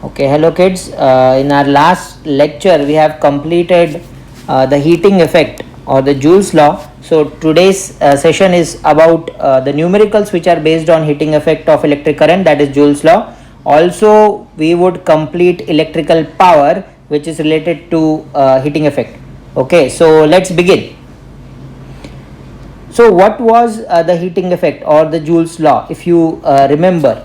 Okay, hello kids. In our last lecture, we have completed the heating effect or the Joule's law. So today's session is about the numericals which are based on heating effect of electric current, that is Joule's law. Also, we would complete electrical power which is related to heating effect. Okay, so let's begin. So what was the heating effect or the Joule's law, if you remember?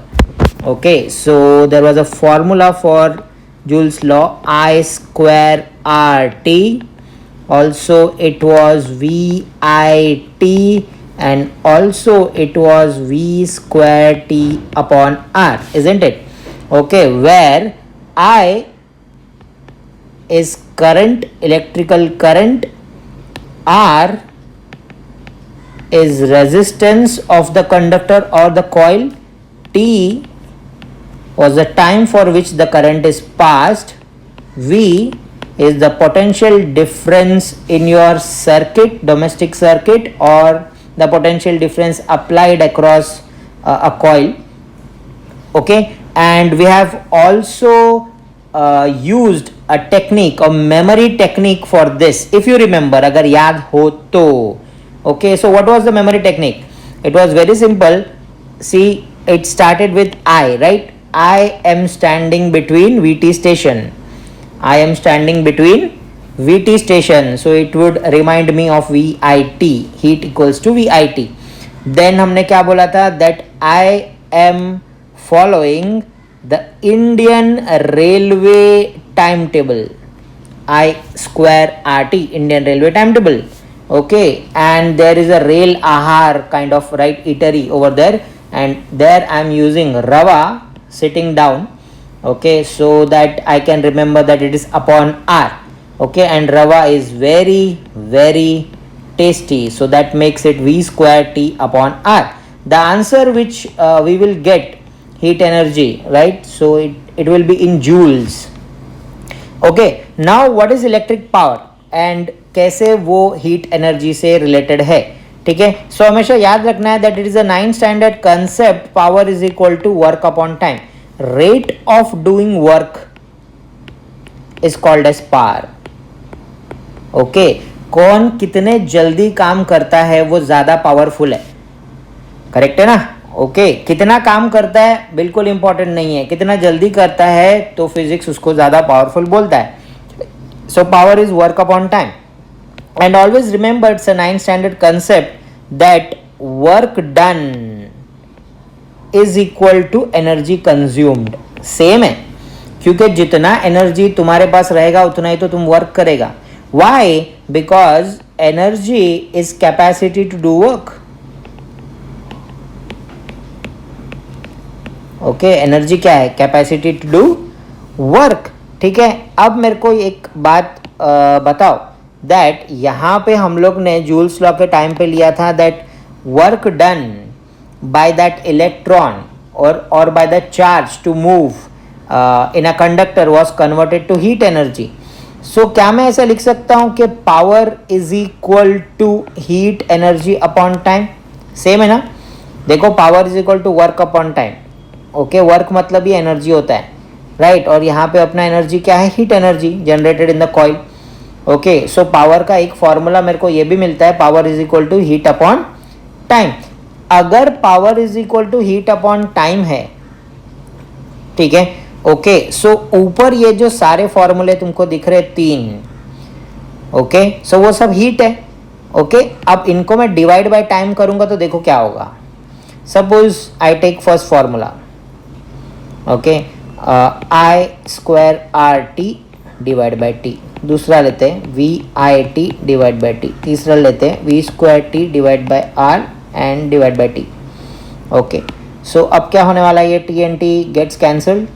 Okay, so there was a formula for Joule's law, I square RT. Also it was VIT, and also it was V square T upon R, isn't it? Okay, where I is current, electrical current, R is resistance of the conductor or the coil, T was the time for which the current is passed, V is the potential difference in your circuit, domestic circuit, or the potential difference applied across a coil. Okay, and we have also used a technique or memory technique for this, if you remember, agar yaad ho to. Okay, so what was the memory technique? It was very simple. See, it started with I, right? I am standing between VT station. I am standing between VT station. So it would remind me of VIT. Heat equals to VIT. Then हमने क्या बोला था? That I am following the Indian Railway timetable. I square RT, Indian Railway timetable. Okay, and there is a rail ahar kind of right eatery over there, and there I am using rava sitting down. Okay, so that I can remember that it is upon R. Okay, and rava is very tasty, so that makes it V square T upon R. The answer which we will get, heat energy, right? So it will be in joules. Okay, now what is electric power and कैसे वो heat energy से related है, ठीक है. सो हमेशा याद रखना है that it is a 9th standard concept. Power is equal to work upon time. Rate of doing work is called as power. Okay, कौन कितने जल्दी काम करता है वो ज्यादा पावरफुल है, करेक्ट है ना. ओके, कितना काम करता है बिल्कुल इंपॉर्टेंट नहीं है, कितना जल्दी करता है तो फिजिक्स उसको ज्यादा पावरफुल बोलता है. So power is work upon time. And always remember, it's a 9th standard concept that work done is equal to energy consumed. Same है, क्योंकि जितना एनर्जी तुम्हारे पास रहेगा उतना ही तो तुम वर्क करेगा. Why? Because energy is capacity to do work. Okay, energy क्या है? Capacity to do work. ठीक है, अब मेरे को एक बात बताओ दैट यहाँ पे हम लोग ने जूल्स लॉ के टाइम पे लिया था that work done by that electron और by the charge to move in a conductor was converted to heat energy. So क्या मैं ऐसा लिख सकता हूँ कि power is equal to heat energy upon time? Same है ना. देखो, power is equal to work upon time. Okay, work मतलब ही एनर्जी होता है, राइट. और यहाँ पे अपना एनर्जी क्या है? Heat energy generated in the coil. Okay, so power का एक फॉर्मूला मेरे को ये भी मिलता है, power is equal to heat upon time. अगर power is equal to heat upon time है, ठीक है. ओके, सो ऊपर ये जो सारे फॉर्मूले तुमको दिख रहे 3, ओके, सो वो सब हीट है. ओके, अब इनको मैं डिवाइड बाय टाइम करूंगा तो देखो क्या होगा. Suppose I take first formula. Okay, I square R T divide by T. दूसरा लेते हैं V I T divide by T. तीसरा लेते हैं V square T divide by R and divide by T. Okay, so अब क्या होने वाला है? ये T and T gets cancelled.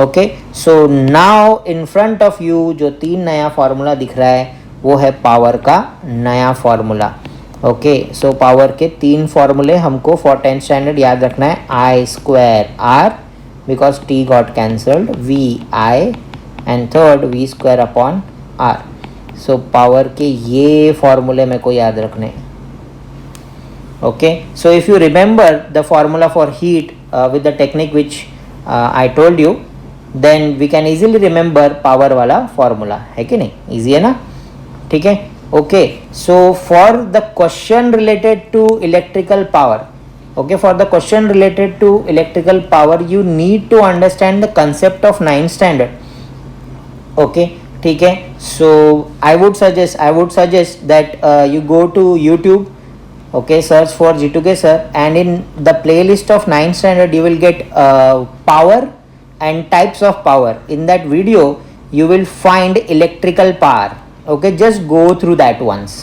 Okay, so now in front of you जो 3 नया फॉर्मूला दिख रहा है वो है पावर का नया फॉर्मूला. ओके, सो पावर के 3 फॉर्मूले हमको फॉर 10th स्टैंडर्ड याद रखना है. I square R because T got cancelled, V I and third V square upon R. So power के ये फॉर्मूले मेरे को याद रखने. Okay, so if you remember the formula for heat with the technique which I told you, then we can easily remember power वाला formula, है कि नहीं? इजी है ना? ठीक है, okay. So for the question related to electrical power, okay, for the question related to electrical power you need to understand the concept of 9th standard. Okay, ठीक है. So I would suggest that you go to YouTube, okay, search for G2K sir, and in the playlist of 9th standard you will get power and types of power. In that video you will find electrical power. Okay, just go through that once.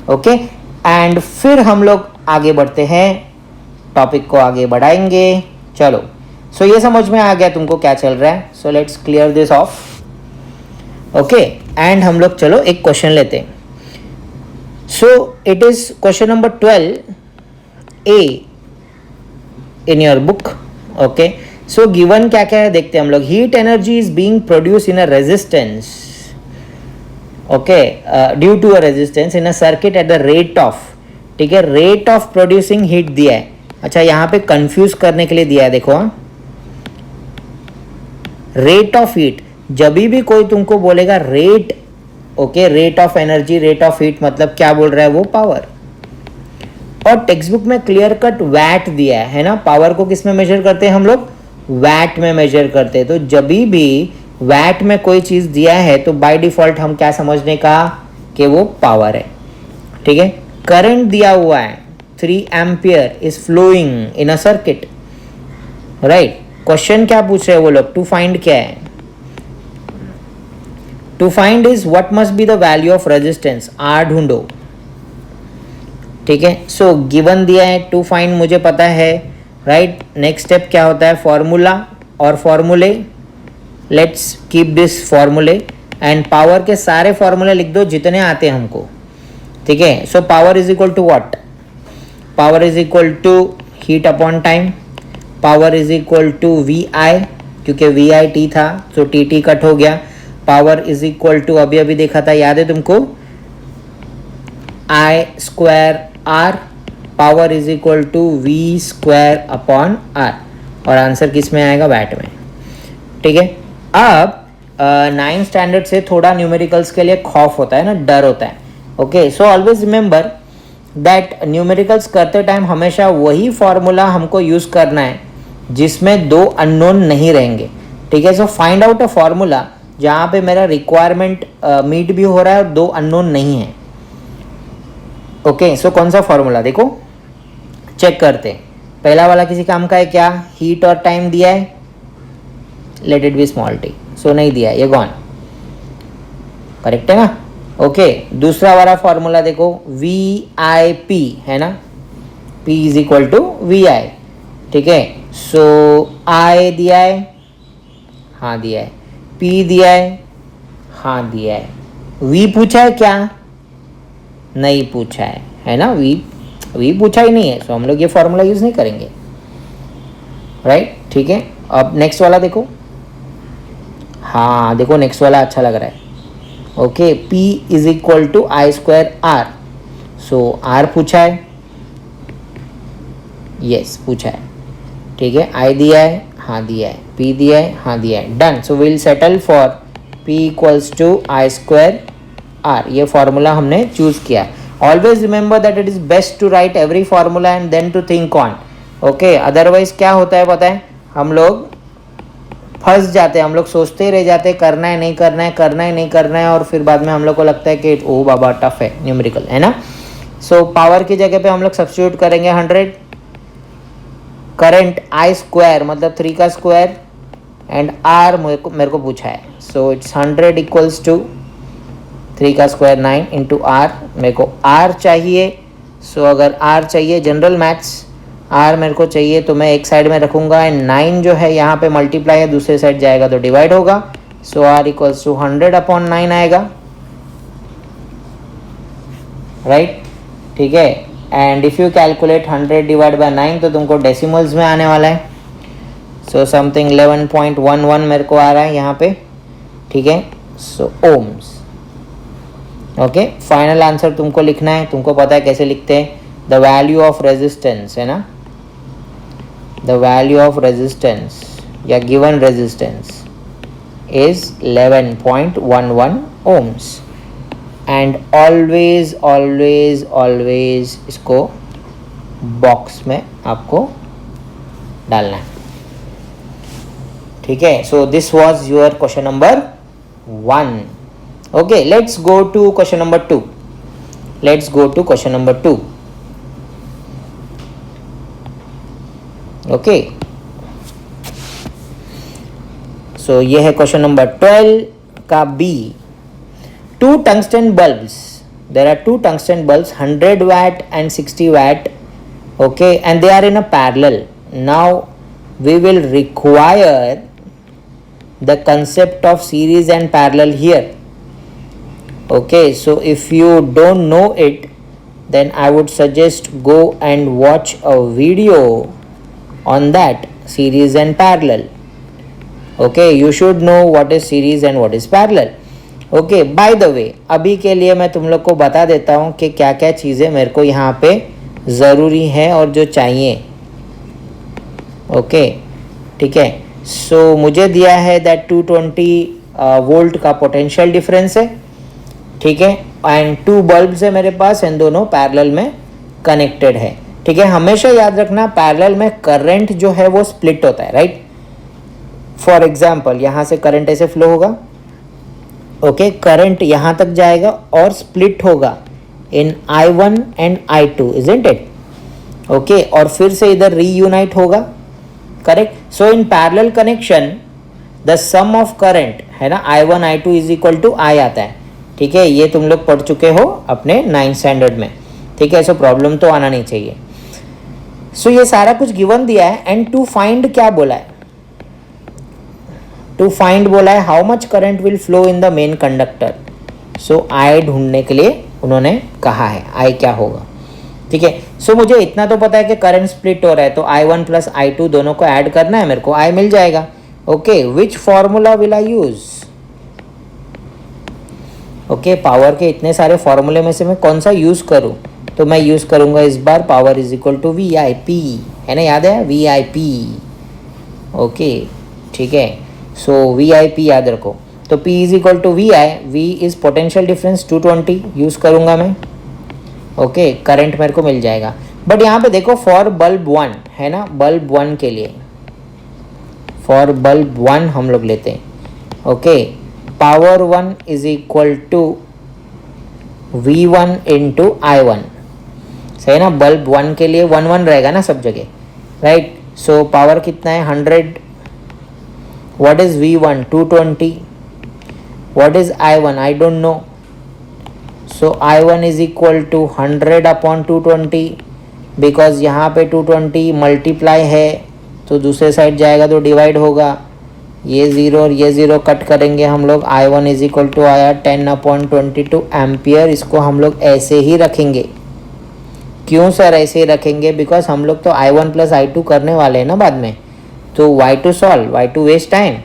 Okay, and फिर हम लोग आगे बढ़ते हैं, topic को आगे बढ़ाएंगे. चलो, सो ये समझ में आ गया तुमको क्या चल रहा है. So let's clear this off. Okay, and हम लोग चलो एक क्वेश्चन लेते हैं. So it is question number 12A in your book. Okay, so given क्या क्या है देखते हैं हम लोग. Heat energy is being produce in a resistance, okay, due to a resistance in a circuit at the rate of, ठीक है, rate of producing heat दिया है. अच्छा, यहाँ पे कंफ्यूज करने के लिए दिया है, देखो, रेट ऑफ हीट. जब भी कोई तुमको बोलेगा rate, okay, rate of energy, rate of heat, मतलब क्या बोल रहा है वो? पावर. और टेक्स्ट बुक में क्लियर कट वैट दिया है ना. पावर को किस में मेजर करते हैं हम लोग? वैट में मेजर करते हैं. तो जब भी वैट में कोई चीज दिया है तो बाय डिफॉल्ट हम क्या समझने का कि वो पावर है. ठीक है, करंट दिया हुआ है 3 ampere is flowing in a circuit, right. Question क्या पूछ रहे हैं वो लोग? टू फाइंड क्या है? To find is what must be the value of resistance, R ढूंढो. ठीक है, सो गिवन दिया है, टू फाइंड मुझे पता है, राइट. नेक्स्ट स्टेप क्या होता है? फॉर्मूला और फॉर्मूले. लेट्स कीप दिस फॉर्मूले एंड पावर के सारे फॉर्मूले लिख दो जितने आते हैं हमको. ठीक है, so power is equal to what? Power is equal to heat upon time. Power is equal to V I, क्योंकि वी आई टी था तो टी टी कट हो गया. पावर इज इक्वल टू, अभी अभी देखा था, याद है तुमको, I square R. Power is equal to V square upon R. और आंसर किस में आएगा? वैट में. ठीक है, अब 9th स्टैंडर्ड से थोड़ा न्यूमेरिकल्स के लिए खौफ होता है ना, डर होता है. Okay, so always remember that numericals करते टाइम हमेशा वही फॉर्मूला हमको यूज करना है जिसमें 2 अननोन नहीं रहेंगे. ठीक है, so find out a formula जहाँ पे मेरा रिक्वायरमेंट मीट भी हो रहा है और 2 अननोन नहीं है. ओके, सो कौन सा फॉर्मूला? देखो, चेक करते. पहला वाला किसी काम का है क्या? हीट और टाइम दिया है, let it be small T. सो नहीं दिया है, ये गॉन. करेक्ट है ना? ओके, दूसरा वाला फॉर्मूला देखो, वी आई पी है ना, P is equal to V I. ठीक है, सो आई दिया है, हाँ दिया है. पी दिया है, हाँ दिया है. वी पूछा है क्या? नहीं पूछा है ना. वी पूछा ही नहीं है, सो हम लोग ये फॉर्मूला यूज नहीं करेंगे, राइट. ठीक है, अब नेक्स्ट वाला देखो. हाँ देखो, नेक्स्ट वाला अच्छा लग रहा है. Okay, P is equal to I square R. So R पूछा है, यस पूछा है. ठीक है, आई दिया है, हाँ दिया है. P दिया है, हाँ दिया है. Done. So will settle for P equals to I square R. ये फॉर्मूला हमने चूज किया. Always remember that it is best to write every formula and then to think on. Okay, otherwise क्या होता है पता है? हम लोग फंस जाते हैं, हम लोग सोचते ही रह जाते हैं, करना है नहीं करना है, करना है नहीं करना है, और फिर बाद में हम लोग को लगता है कि ओ बाबा टफ है न्यूमेरिकल, है ना. सो पावर की जगह पे हम लोग सब्स्टिट्यूट करेंगे 100. करंट आई स्क्वायर मतलब 3 का स्क्वायर एंड आर मेरे को पूछा है. सो इट्स 100 इक्वल्स टू 3 का स्क्वायर 9 इंटू आर. मेरे को आर चाहिए. सो अगर आर चाहिए, जनरल मैथ्स, आर मेरे को चाहिए, तो मैं एक साइड में रखूंगा एंड 9 जो है यहाँ पे मल्टीप्लाई है, दूसरे साइड जाएगा तो डिवाइड होगा. सो आर इक्वल्स टू 100 अपॉन 9 आएगा, राइट. ठीक है, and if you calculate 100 divide by 9 तो तुमको डेसिमल्स में आने वाला है. सो समथिंग 11.11 मेरे को आ रहा है यहाँ पे. ठीक है, सो ओम्स. ओके, फाइनल आंसर तुमको लिखना है. तुमको पता है कैसे लिखते हैं? द वैल्यू ऑफ रेजिस्टेंस है ना, द वैल्यू ऑफ रेजिस्टेंस या given resistance is 11.11 ohms and always always always इसको बॉक्स में आपको डालना है, ठीक है. So this was your question number 1. Okay, let's go to question number 2. Let's go to question number 2. Okay, so ये है क्वेश्चन नंबर 12 का बी. 2 tungsten bulbs, there are 2 tungsten bulbs, 100 watt and 60 watt, okay, and they are in a parallel. Now we will require the concept of series and parallel here. Okay, so if you don't know it, then I would suggest go and watch a video on that, series and parallel. Okay, you should know what is series and what is parallel. Okay, by the way, अभी के लिए मैं तुम लोग को बता देता हूँ कि क्या क्या चीज़ें मेरे को यहाँ पे ज़रूरी है और जो चाहिए. ओके, ठीक है. सो मुझे दिया है दैट 220 वोल्ट का पोटेंशियल डिफरेंस है, ठीक है, एंड 2 बल्ब्स है मेरे पास एंड दोनों पैरेलल में कनेक्टेड है, ठीक है. हमेशा याद रखना पैरेलल में करंट जो है वो स्प्लिट होता है, राइट. फॉर एग्जांपल यहाँ से करंट ऐसे फ्लो होगा, ओके, करंट यहाँ तक जाएगा और स्प्लिट होगा in I1 and I2, isn't it. Okay, और फिर से इधर रीयूनाइट होगा, correct. So in parallel connection the sum of current है ना, I1 I2 is equal to I आता है, ठीक है. ये तुम लोग पढ़ चुके हो अपने 9th स्टैंडर्ड में, ठीक है. सो प्रॉब्लम तो आना नहीं चाहिए. सो ये सारा कुछ गिवन दिया है एंड टू फाइंड क्या बोला है, टू फाइंड बोला है how much current will flow in the main conductor. So I ढूंढने के लिए उन्होंने कहा है आई क्या होगा, ठीक है. सो मुझे इतना तो पता है कि करंट स्प्लिट हो रहा है, तो I1 प्लस I2 दोनों को ऐड करना है मेरे को, I मिल जाएगा. Okay, which formula will I use. Okay, power के इतने सारे फॉर्मूले में से मैं कौन सा यूज करूं, तो मैं यूज करूंगा इस बार power is equal to VIP, है ना, याद है VIP. ओके, ठीक है. सो VIP याद रखो, तो P is equal to VI, V is potential difference 220 use करूंगा मैं. ओके, करंट मेरे को मिल जाएगा. बट यहाँ पे देखो फॉर बल्ब 1 है ना, बल्ब 1 के लिए, फॉर बल्ब 1 हम लोग लेते हैं. Okay, power 1 is equal to V1 into I1, सही ना. बल्ब 1 के लिए 1 रहेगा ना सब जगह, राइट. सो पावर कितना है 100. What is V1 220. What is I1 I don't know. So I1 is equal to 100 upon 220, because यहाँ पे 220 मल्टीप्लाई है तो दूसरे साइड जाएगा तो डिवाइड होगा. ये 0 और ये 0 कट करेंगे हम लोग. I1 इज इक्वल टू आया 10 अपॉन 22 एम्पियर. इसको हम लोग ऐसे ही रखेंगे. क्यों सर ऐसे ही रखेंगे, बिकॉज हम लोग तो I1 प्लस I2 करने वाले हैं ना बाद में, तो why to solve, why to waste time.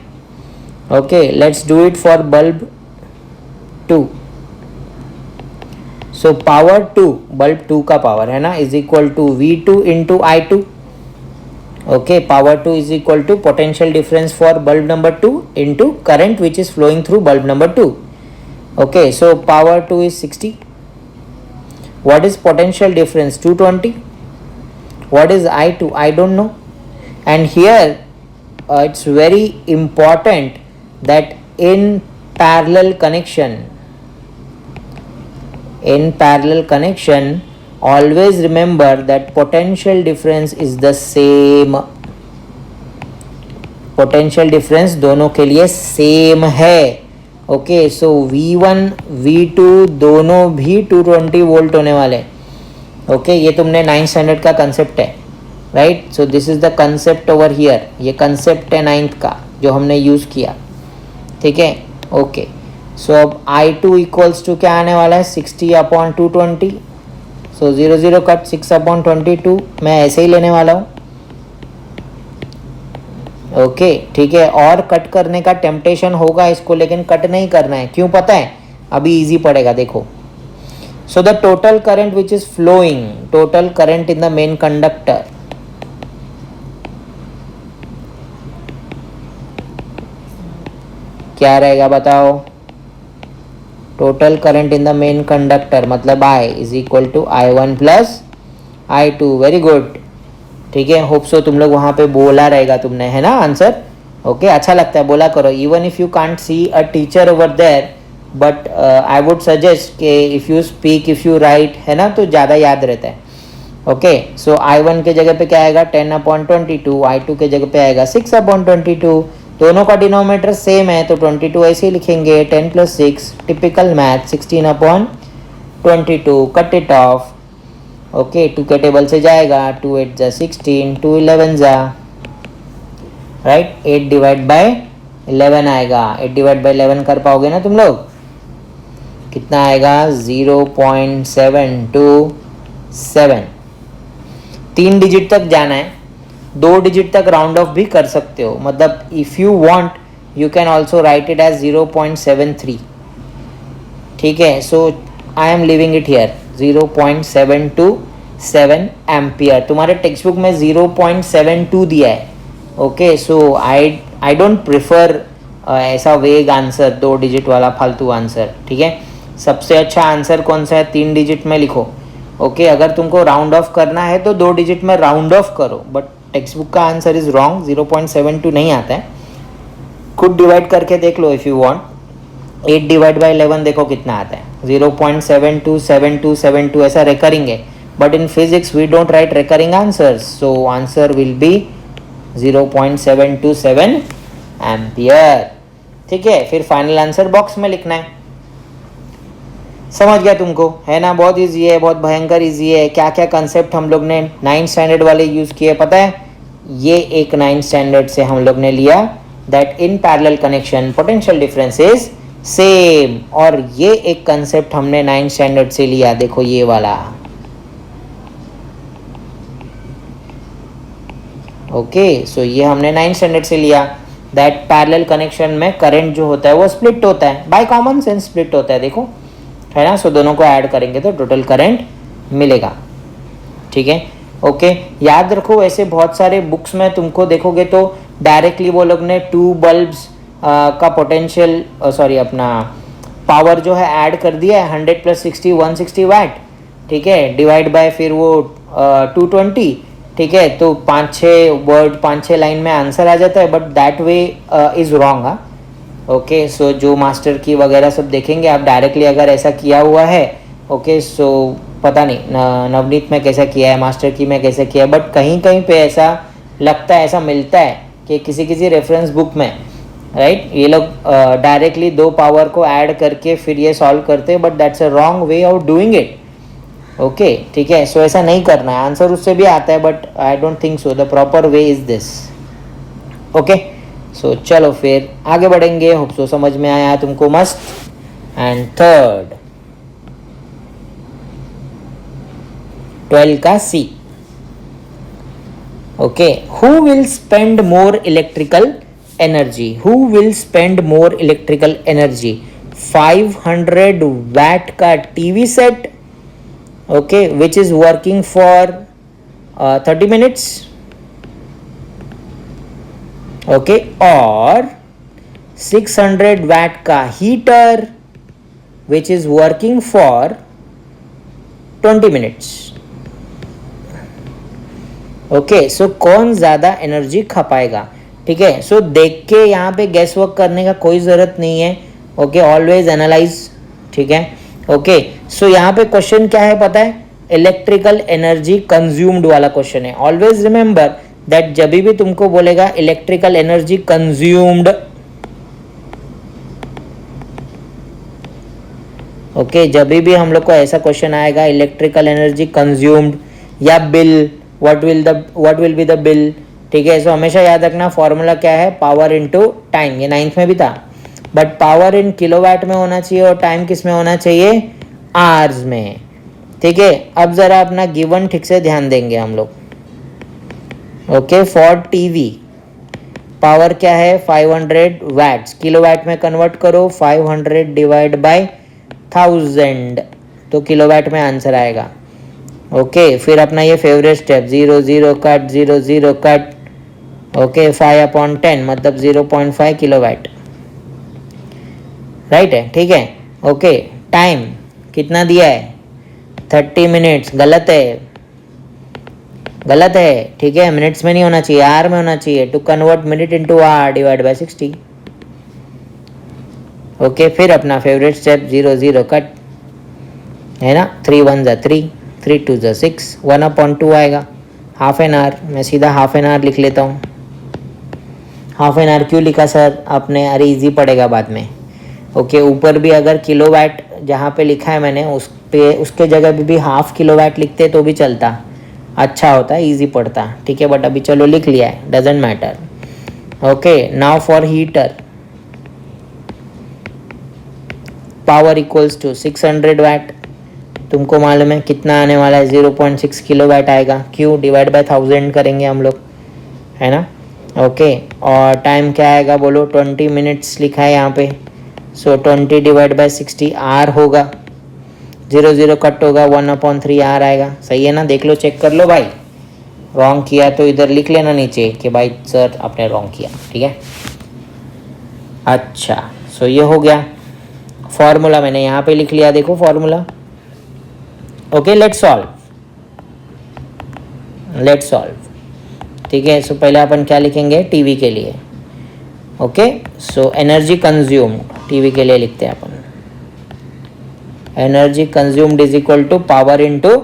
Okay, let's do it for bulb 2. So power 2, bulb 2 का पावर है ना, is equal to V2 into I2. Okay, power 2 is equal to potential difference for bulb number 2 into current which is flowing through bulb number 2. Okay, so power 2 is 60. What is potential difference 220. What is I2 I don't know. And here it's very important that in parallel connection always remember that potential difference is the same. potential difference दोनों के लिए same है. Okay, सो V1 V2 दोनों भी 220 volt होने वाले. Okay, ये तुमने 9th स्टैंडर्ड का कंसेप्ट है, right. So this is the concept over here. ये कंसेप्ट है 9th का जो हमने यूज़ किया, ठीक है. ओके, सो अब I2 इक्वल्स टू क्या आने वाला है 60 अपॉन 220. सो 0 0 कट 6 अपॉन 22 मैं ऐसे ही लेने वाला हूँ. ओके, ठीक है. और कट करने का टेम्पटेशन होगा इसको, लेकिन कट नहीं करना है. क्यों पता है, अभी इजी पड़ेगा देखो. So the total current which is flowing, total current in the main conductor क्या रहेगा बताओ? Total current in the main conductor मतलब I is equal to I1 plus I2. Very good. ठीक है, होप सो तुम लोग वहाँ पे बोला रहेगा तुमने, है ना आंसर? ओके, अच्छा लगता है बोला करो. Even if you can't see a teacher over there, but I would suggest कि if you speak, if you write, है ना, तो ज़्यादा याद रहता है. ओके, सो I1 के जगह पे क्या आएगा? 10/22. I2 के जगह पे आएगा 6/22. दोनों का डिनोमिनेटर सेम है तो 22 ऐसे ही लिखेंगे. 10 + 6 typical math 16/22. Cut it of. Okay, 2 के टेबल से जाएगा. 2 8 जा 16, 2 11 जा, राइट. 8 डिवाइड बाय 11 आएगा. 8 डिवाइड बाय 11 कर पाओगे ना तुम लोग? कितना आएगा? 0.727. 3 डिजिट तक जाना है. 2 डिजिट तक राउंड ऑफ भी कर सकते हो. मतलब if you want you can also write it as 0.73. ठीक है, so I am leaving it here 0.727 ampere. तुम्हारे टेक्स्ट बुक में 0.72 दिया है. Okay, so I don't prefer ऐसा वेग आंसर, 2 डिजिट वाला फालतू आंसर. ठीक है, सबसे अच्छा आंसर कौन सा है? 3 डिजिट में लिखो. ओके, अगर तुमको राउंड ऑफ करना है तो 2 डिजिट में राउंड ऑफ करो, बट टेक्स्ट बुक का आंसर इज रॉन्ग. 0.72 नहीं आता है. खुद डिवाइड करके देख लो if you want. 8 divide by 11 देखो कितना आता है. 0.727272 ऐसा रिकरिंग है, but in physics we don't write recurring answers, so answer will be 0.727 ampere. ठीक है, फिर फाइनल आंसर बॉक्स में लिखना है. समझ गया तुमको, है ना? बहुत इजी है, बहुत भयंकर इजी है. क्या क्या कंसेप्ट हम लोग ने 9th स्टैंडर्ड वाले यूज़ किए पता है? ये एक 9th स्टैंडर्ड से हम लोग ने लिया, that in parallel connection potential difference is same. और ये एक कंसेप्ट हमने 9th स्टैंडर्ड से लिया, देखो ये वाला. ओके, सो ये हमने 9th स्टैंडर्ड से लिया, दैट पैरेलल कनेक्शन में करंट जो होता है वो स्प्लिट होता है, बाय कॉमन सेंस स्प्लिट होता है. देखो, है ना? सो दोनों को ऐड करेंगे तो टोटल करंट मिलेगा. ठीक है, ओके. याद रखो, ऐसे बहुत सारे बुक्स में तुमको देखोगे तो डायरेक्टली वो लोग ने 2 बल्ब्स का पोटेंशियल सॉरी अपना पावर जो है ऐड कर दिया है. 100 + 60 160 वाट. ठीक है, डिवाइड बाय फिर वो 220. ठीक है, तो 5-6 वर्ड 5-6 लाइन में आंसर आ जाता है, but that way is wrong. हाँ, ओके. सो जो मास्टर की वगैरह सब देखेंगे आप, डायरेक्टली अगर ऐसा किया हुआ है, ओके, सो पता नहीं नवनीत में कैसा किया है, मास्टर की में कैसे किया है, बट कहीं कहीं पे ऐसा लगता है, ऐसा मिलता है कि किसी रेफरेंस बुक में, राइट, ये लोग डायरेक्टली 2 पावर को ऐड करके फिर ये सॉल्व करते हैं, but that's a wrong way of doing it. Okay, ठीक है. सो ऐसा नहीं करना है. आंसर उससे भी आता है, but I don't think so. The proper way is this. Okay, so चलो फिर आगे बढ़ेंगे. होप सो समझ में आया तुमको मस्त. एंड थर्ड 12 का C. Okay, who will spend more electrical energy? Who will spend more electrical energy? 500 watt का TV set, okay, which is working for 30 minutes. Okay, और 600 watt का heater which is working for 20 minutes. Okay, so कौन ज़्यादा energy खपाएगा? ठीक है, सो देख के यहाँ पे गैस वर्क करने का कोई ज़रूरत नहीं है. Okay, always analyse. ठीक है, ओके. सो यहाँ पे क्वेश्चन क्या है पता है? इलेक्ट्रिकल एनर्जी कंज्यूम्ड वाला क्वेश्चन है. ऑलवेज रिमेंबर दैट जब भी तुमको बोलेगा इलेक्ट्रिकल एनर्जी कंज्यूम्ड, ओके, जब भी हम लोग को ऐसा क्वेश्चन आएगा इलेक्ट्रिकल एनर्जी कंज्यूम्ड या bill, what will be the bill. ठीक है, सो हमेशा याद रखना फॉर्मूला क्या है? Power into time. ये 9th में भी था, बट पावर इन किलोवाट में होना चाहिए और टाइम किस में होना चाहिए? आवर्स में. ठीक है, अब जरा अपना गिवन ठीक से ध्यान देंगे हम लोग. ओके, फॉर टीवी पावर क्या है? 500 वैट्स. किलोवाट में कन्वर्ट करो. 500 डिवाइड बाय 1000 तो किलोवाट में आंसर आएगा. ओके, फिर अपना ये favourite step 0 0 cut 0 0 cut. Okay, 5/10 मतलब 0.5 किलोवाट. राइट है, ठीक है। ओके, टाइम कितना दिया है 30 मिनट्स, गलत है, गलत है, ठीक है। मिनट्स में नहीं होना चाहिए, आर में होना चाहिए। To convert minute into hour divide by 60। Okay, फिर अपना फेवरेट स्टेप 0 0 कट है ना, 3 1 जा 3, 3 2 जा 6, 1/2 आएगा। हाफ एन आवर, मैं सीधा हाफ एन आवर लिख लेता हूँ। हाफ एन आवर क्यों लिखा सर आपने? अरे इजी पड़ेगा बाद में। ओके, ऊपर भी अगर किलोवाट जहाँ पे लिखा है मैंने उस पे उसके जगह पे भी हाफ किलोवाट लिखते तो भी चलता, अच्छा होता, इजी पड़ता, ठीक है। बट अभी चलो लिख लिया है, doesn't matter. Okay, now for heater, power equals to 600 watt. तुमको मालूम है कितना आने वाला है, 0.6 किलोवाट आएगा। क्यों? डिवाइड बाय 1000 करेंगे हम लोग, है ना। ओके, और टाइम क्या आएगा बोलो? 20 मिनट्स लिखा है यहाँ पे। सो 20 डिवाइड बाय 60 आर होगा। 0 0 कट होगा, 1/3 आर आएगा। सही है ना? देख लो, चेक कर लो भाई। रॉन्ग किया तो इधर लिख लेना नीचे कि भाई सर आपने रॉन्ग किया, ठीक है। अच्छा, सो ये हो गया। फॉर्मूला मैंने यहाँ पे लिख लिया, देखो formula. Okay, let's solve, let's solve, ठीक है। सो पहले अपन क्या लिखेंगे? टीवी के लिए। Okay, so energy consumed, TV के लिए लिखते हैं अपन। Energy consumed is equal to power into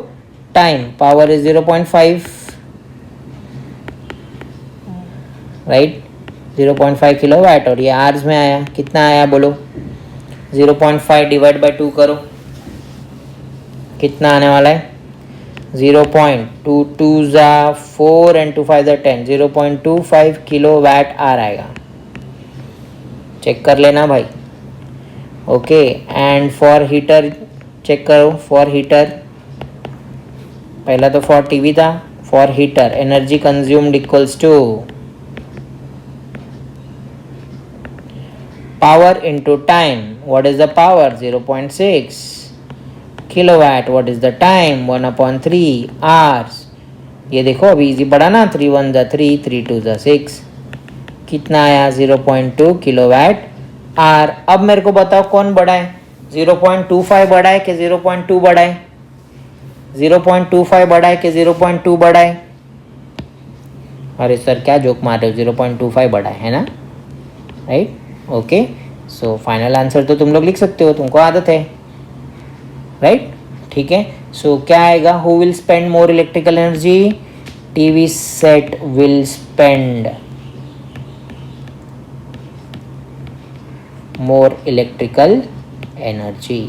time. Power is 0.5, right, 0.5 kilowatt. और ये आवर्स में आया, कितना आया बोलो? 0.5 डिवाइड बाय 2 करो, कितना आने वाला है? 0.2 2 ज़ा 4 एंड 2 5 ज़ा 10, 0.25 किलोवाट आर आएगा। चेक कर लेना भाई। Okay, and for heater check करो। फॉर हीटर, पहला तो फॉर टीवी था, for heater energy consumed equals to power into time. What is the power? 0.6 kilowatt. What is the time? 1/3 hours. ये देखो अभी इजी पड़ा ना, 3 1 ज़ा 3, 3 2 ज़ा 6, कितना आया? 0.2 किलोवाट आर। अब मेरे को बताओ कौन बड़ा है? 0.25 बड़ा है कि 0.2 बड़ा है? 0.25 बड़ा है कि 0.2 बड़ा है? अरे सर क्या जोक मार रहे हो? 0.25 बड़ा है ना, right. Okay, so final answer तो तुम लोग लिख सकते हो, तुमको आदत है, राइट, ठीक है। सो क्या आएगा? Who will spend more electrical energy? TV set will spend more electrical energy,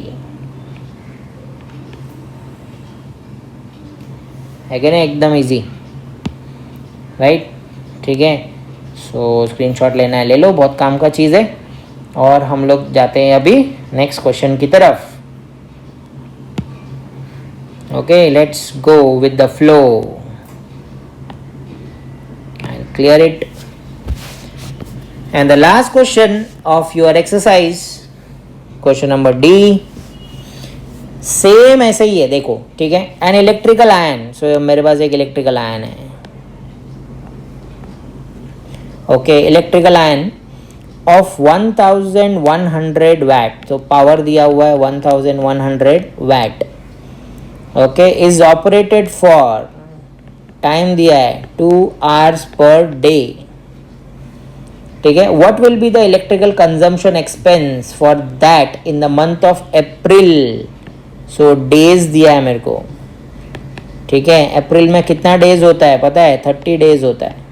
है कि नहीं? एकदम इजी, राइट, ठीक है। सो स्क्रीनशॉट लेना है ले लो, बहुत काम का चीज़ है। और हम लोग जाते हैं अभी नेक्स्ट क्वेश्चन की तरफ। Okay, let's go with the flow and clear it. And the last question of your exercise, question number D, same ऐसे ही है, देखो, ठीक है। एन इलेक्ट्रिकल आयन, सो मेरे पास एक इलेक्ट्रिकल आयन है। Okay, electrical iron of 1100 watt, तो पावर दिया हुआ है 1100 watt. Okay, is operated for, time दिया है 2 आवर्स पर डे, ठीक है। What will be the electrical consumption expense for that in the month of April? So days दिया है मेरे को, ठीक है। अप्रैल में कितना डेज होता है पता है? 30 डेज होता है।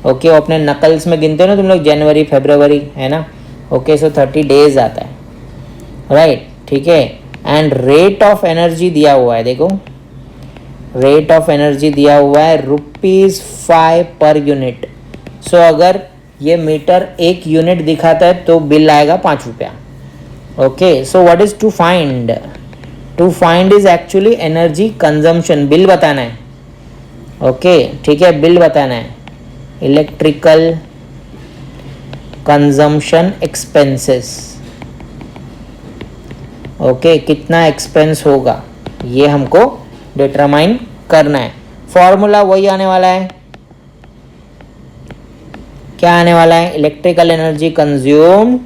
ओके, अपने नकल्स में गिनते हो ना तुम लोग, जनवरी फरवरी, है ना। ओके, सो 30 डेज आता है, राइट, ठीक है। एंड रेट ऑफ एनर्जी दिया हुआ है, देखो रेट ऑफ एनर्जी दिया हुआ है ₹5 पर यूनिट। सो अगर ये मीटर 1 यूनिट दिखाता है तो बिल आएगा ₹5। Okay, so what is to find? To find is actually energy consumption, bill बताना है। ओके, ठीक है, बिल बताना है। इलेक्ट्रिकल कंजम्पशन एक्सपेंसेस, ओके, कितना एक्सपेंस होगा ये हमको डिटरमाइन करना है। फॉर्मूला वही आने वाला है, क्या आने वाला है? Electrical energy consumed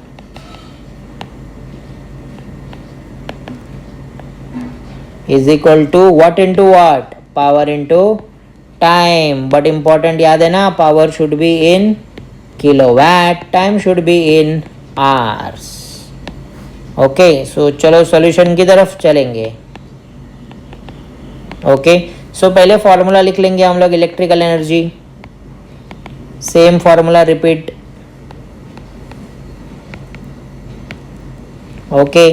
is equal to what into what, power into time. But important याद है ना, power should be in kilowatt, time should be in hours. Okay, so चलो सॉल्यूशन की तरफ चलेंगे. ओके, सो पहले फॉर्मूला लिख लेंगे हम लोग electrical energy. Same formula repeat. Okay,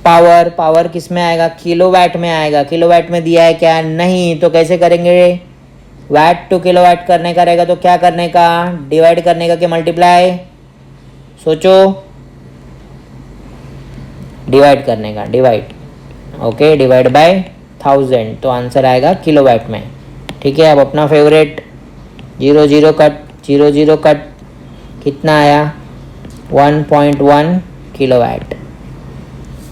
power, power किस में आएगा, किलोवाट में आएगा. किलोवाट में दिया है क्या, नहीं, तो कैसे करेंगे, वाट टू किलोवाट करने का रहेगा तो क्या करने का, डिवाइड करने का कि मल्टीप्लाई, सोचो, डिवाइड करने का, डिवाइड. ओके, डिवाइड बाय 1000 तो आंसर आएगा किलोवाट में. ठीक है, अब अपना फेवरेट 0 0 कट, 0 0 कट, कितना आया 1.1 kilowatt.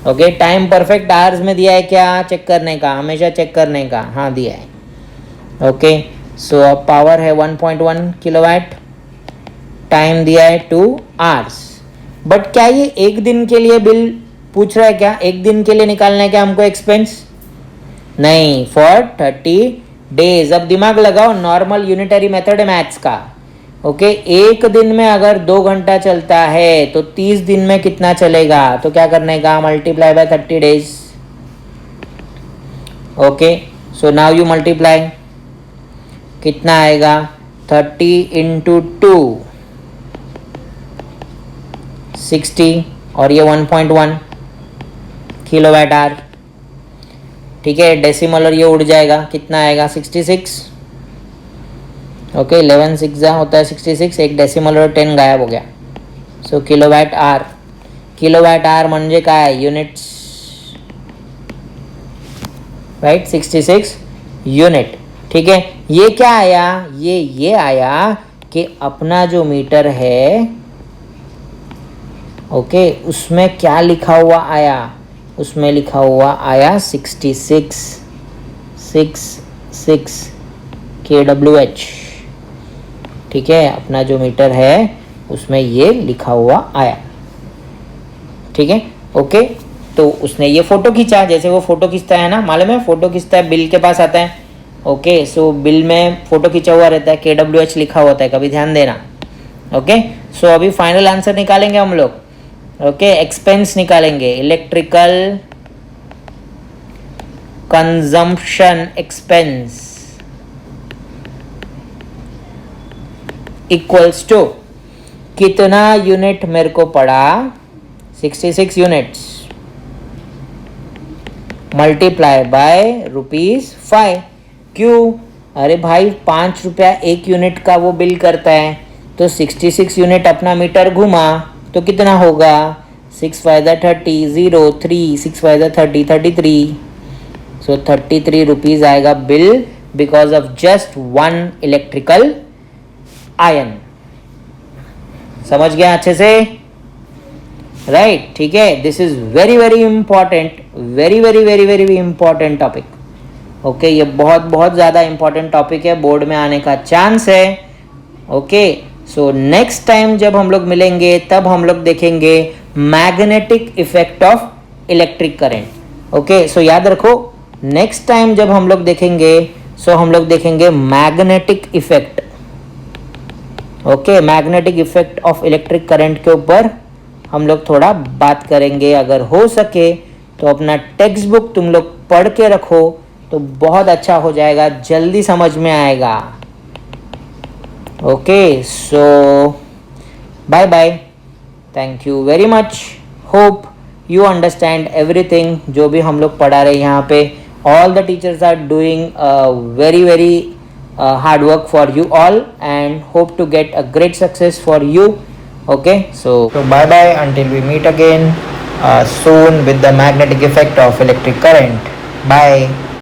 Okay, time perfect hours में दिया है क्या, चेक करने का, हमेशा चेक करने का, हाँ दिया है. ओके, सो अब पावर है 1.1 किलोवाट, टाइम दिया है 2 आवर्स. बट क्या ये एक दिन के लिए बिल पूछ रहा है क्या, एक दिन के लिए निकालना है क्या हमको एक्सपेंस, नहीं, फॉर 30 डेज. अब दिमाग लगाओ, नॉर्मल यूनिटरी मेथड है मैथ्स का. ओके, एक दिन में अगर 2 घंटा चलता है तो 30 दिन में कितना चलेगा, तो क्या करने का, multiply by 30 days. Okay, so now you multiply, कितना आएगा 30 इंटू 2 60 और ये 1.1 किलोवाट आवर. ठीक है, डेसिमल और ये उड़ जाएगा, कितना आएगा 66. ओके, 11 6 होता है 66, एक डेसिमल और 10 गायब हो गया. सो किलोवाट आवर, किलोवाट आवर म्हणजे काय, युनिट्स, राइट, 66 यूनिट. ठीक है, ये क्या आया, ये आया कि अपना जो मीटर है, ओके, उसमें क्या लिखा हुआ आया, उसमें लिखा हुआ आया 66 kWh. ठीक है, अपना जो मीटर है उसमें ये लिखा हुआ आया. ठीक है, ओके, तो उसने ये फोटो खींचा, जैसे वो फोटो खींचता है ना, मालूम है, फोटो खींचता है, बिल के पास आता है. ओके, सो बिल में फोटो खींचा हुआ रहता है, KWH लिखा होता है, कभी ध्यान देना. ओके, सो अभी फाइनल आंसर निकालेंगे हम लोग. ओके, एक्सपेंस निकालेंगे, electrical consumption expense equals to, कितना यूनिट मेरे को पड़ा, 66 यूनिट्स, मल्टीप्लाई बाय ₹5. क्यों, अरे भाई 5 रुपया एक यूनिट का वो बिल करता है, तो 66 यूनिट अपना मीटर घुमा तो कितना होगा, 6 5 30, 0 3, 6 5 30, 33. सो 33 रुपीज आएगा bill because of just 1 electrical ion. समझ गया अच्छे से, राइट. ठीक है, this is very very important, very very very very important topic. Okay, ये बहुत बहुत ज़्यादा इंपॉर्टेंट टॉपिक है, बोर्ड में आने का चांस है. ओके, सो नेक्स्ट टाइम जब हम लोग मिलेंगे तब हम लोग देखेंगे magnetic effect of electric current. Okay, so याद रखो, नेक्स्ट टाइम जब हम लोग देखेंगे, सो हम लोग देखेंगे magnetic effect. Okay, magnetic effect of electric current के ऊपर हम लोग थोड़ा बात करेंगे. अगर हो सके तो अपना टेक्स्ट बुक तुम लोग पढ़ के रखो तो बहुत अच्छा हो जाएगा, जल्दी समझ में आएगा. Okay, so bye bye, thank you very much, hope you understand everything जो भी हम लोग पढ़ा रहे हैं यहाँ पे. All the teachers are doing very very hard work for you all and hope to get a great success for you. Okay, so bye bye until we meet again soon with the magnetic effect of electric current. Bye.